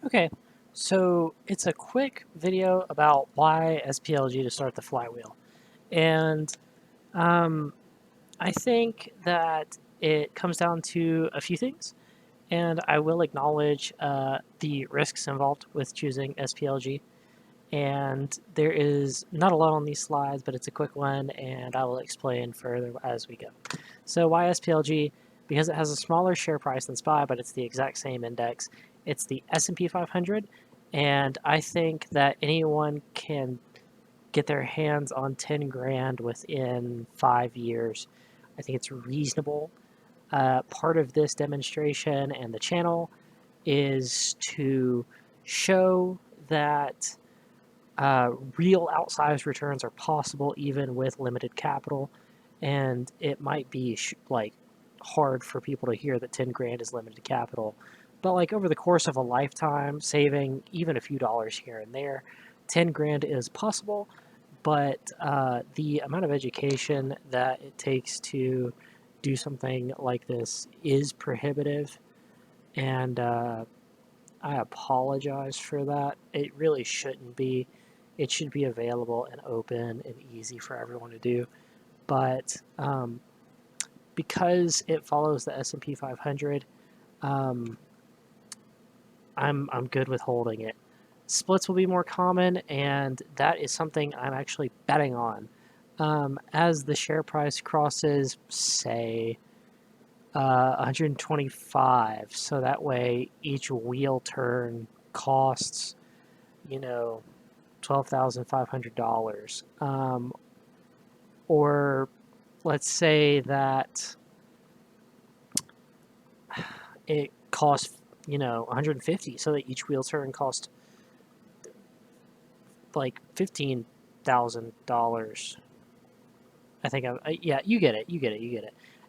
Okay, so it's a quick video about why SPLG to start the flywheel. And um, I think that it comes down to a few things. And I will acknowledge the risks involved with choosing SPLG. And there is not a lot on these slides, but it's a quick one, and I will explain further as we go. So why SPLG? Because it has a smaller share price than SPY, but it's the exact same index. It's the S&P 500, and I think that anyone can get their hands on 10 grand within 5 years. I think it's reasonable. Part of this demonstration and the channel is to show that real outsized returns are possible even with limited capital, and it might be like hard for people to hear that 10 grand is limited capital, but like over the course of a lifetime, saving even a few dollars here and there, 10 grand is possible. But the amount of education that it takes to do something like this is prohibitive, and I apologize for that. It really shouldn't be. It should be available and open and easy for everyone to do. But because it follows the S&P 500, um, I'm good with holding it. Splits will be more common, and that is something I'm actually betting on. As the share price crosses, say, 125, so that way each wheel turn costs, you know, $12,500. Or let's say that it costs, 150, so that each wheel turn costs like $15,000. I think yeah, you get it.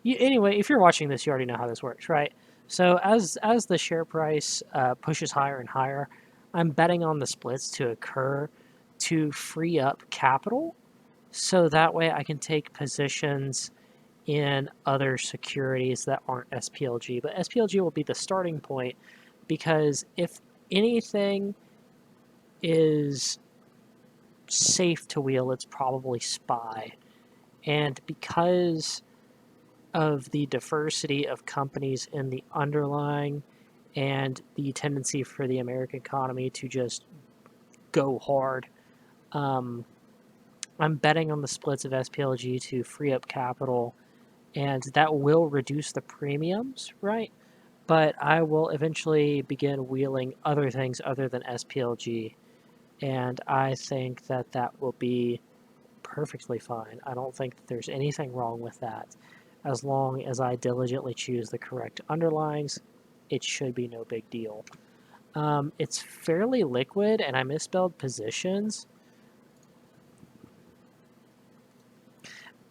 Anyway, if you're watching this, you already know how this works, right? So as the share price pushes higher and higher, I'm betting on the splits to occur to free up capital, so that way I can take positions in other securities that aren't SPLG. But SPLG will be the starting point, because if anything is safe to wheel, it's probably SPY. And because of the diversity of companies in the underlying and the tendency for the American economy to just go hard, um, I'm betting on the splits of SPLG to free up capital, and that will reduce the premiums, right? But I will eventually begin wheeling other things other than SPLG, and I think that that will be perfectly fine. I don't think that there's anything wrong with that. As long as I diligently choose the correct underlyings, it should be no big deal. It's fairly liquid, and I misspelled positions.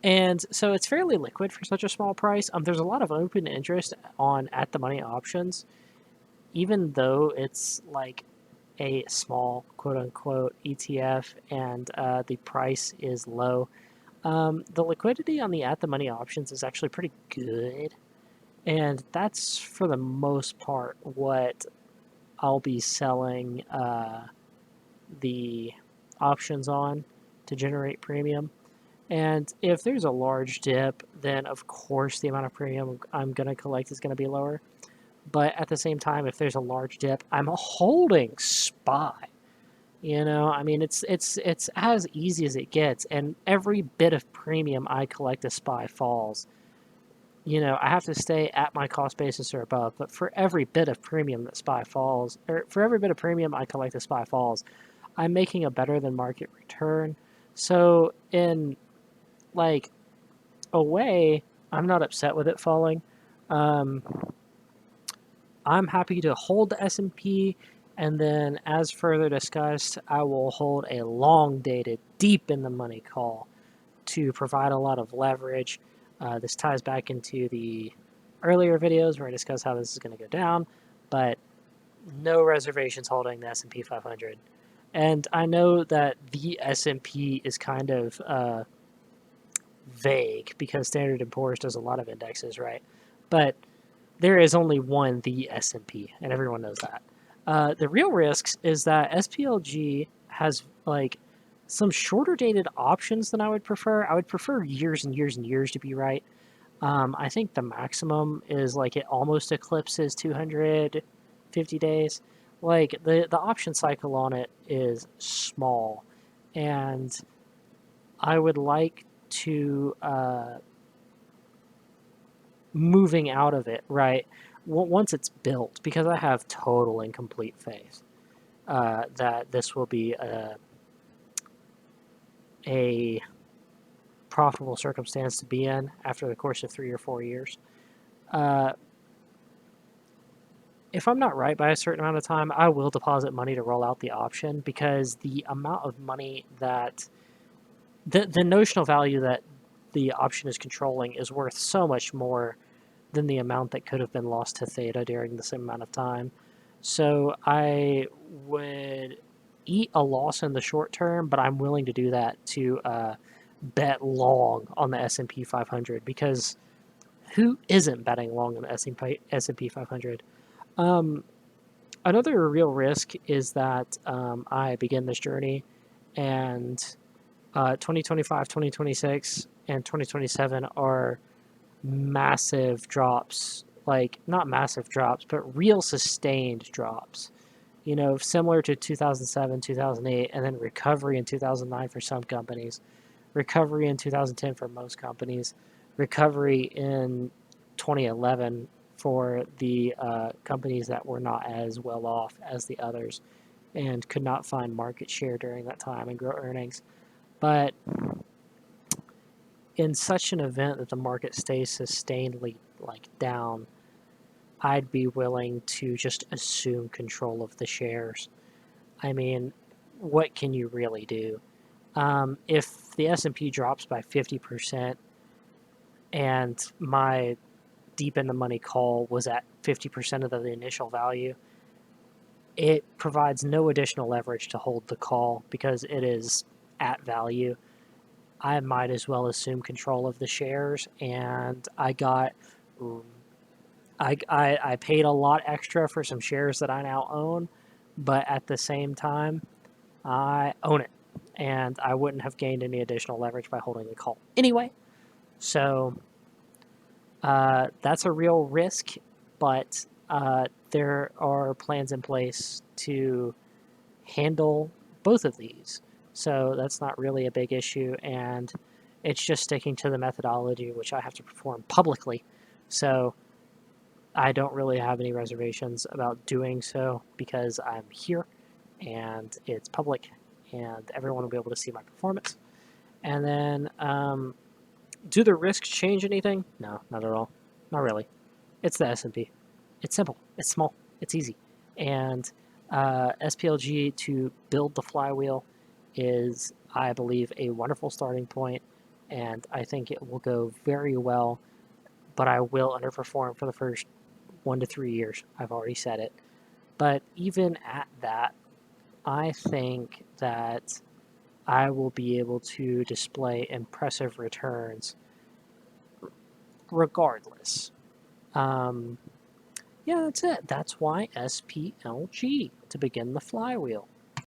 And so it's fairly liquid for such a small price. There's a lot of open interest on at the money options, even though it's like a small quote unquote ETF and the price is low. The liquidity on the at the money options is actually pretty good, and that's for the most part what I'll be selling the options on to generate premium. And if there's a large dip, then of course the amount of premium I'm going to collect is going to be lower. But at the same time, if there's a large dip, I'm holding SPY. I mean, it's as easy as it gets, and every bit of premium I collect as SPY falls. I have to stay at my cost basis or above, but for every bit of premium that SPY falls, or for every bit of premium I collect as SPY falls, I'm making a better than market return. So in like a way, I'm not upset with it falling. Um, I'm happy to hold the S&P, and then as further discussed, I will hold a long dated, deep in the money call to provide a lot of leverage. This ties back into the earlier videos where I discuss how this is going to go down, but no reservations holding the S&P 500. And I know that the S&P is kind of vague because Standard & Poor's does a lot of indexes, right? But there is only one, the S&P, and everyone knows that. The real risks is that SPLG has like some shorter dated options than I would prefer. I would prefer years and years and years to be right. I think the maximum is like it almost eclipses 250 days. Like the option cycle on it is small, and I would like to moving out of it right once it's built, because I have total and complete faith that this will be a profitable circumstance to be in after the course of 3 or 4 years. Uh, if I'm not right by a certain amount of time, I will deposit money to roll out the option, because the amount of money that the notional value that the option is controlling is worth so much more than the amount that could have been lost to theta during the same amount of time. So I would eat a loss in the short term, but I'm willing to do that to bet long on the S&P 500, because who isn't betting long on the S&P 500? Um, Another real risk is that I begin this journey, and 2025, 2026, and 2027 are massive drops. Like, not massive drops, but real sustained drops. You know, similar to 2007, 2008, and then recovery in 2009 for some companies, recovery in 2010 for most companies, recovery in 2011 for the companies that were not as well off as the others and could not find market share during that time and grow earnings. But in such an event that the market stays sustainedly like down, I'd be willing to just assume control of the shares. I mean, what can you really do? If the S&P drops by 50% and my deep in the money call was at 50% of the initial value, it provides no additional leverage to hold the call because it is at value. I might as well assume control of the shares, and I paid a lot extra for some shares that I now own, but at the same time, I own it, and I wouldn't have gained any additional leverage by holding the call anyway. So that's a real risk, but there are plans in place to handle both of these. So that's not really a big issue, and it's just sticking to the methodology which I have to perform publicly. So I don't really have any reservations about doing so because I'm here and it's public and everyone will be able to see my performance. And then, do the risks change anything? No, not at all. Not really. It's the S&P. It's simple. It's small. It's easy. And SPLG to build the flywheel is, I believe, a wonderful starting point, and I think it will go very well. But I will underperform for the first 1 to 3 years. I've already said it. But even at that, I think that I will be able to display impressive returns regardless. Um, yeah, that's it. That's why SPLG, to begin the flywheel.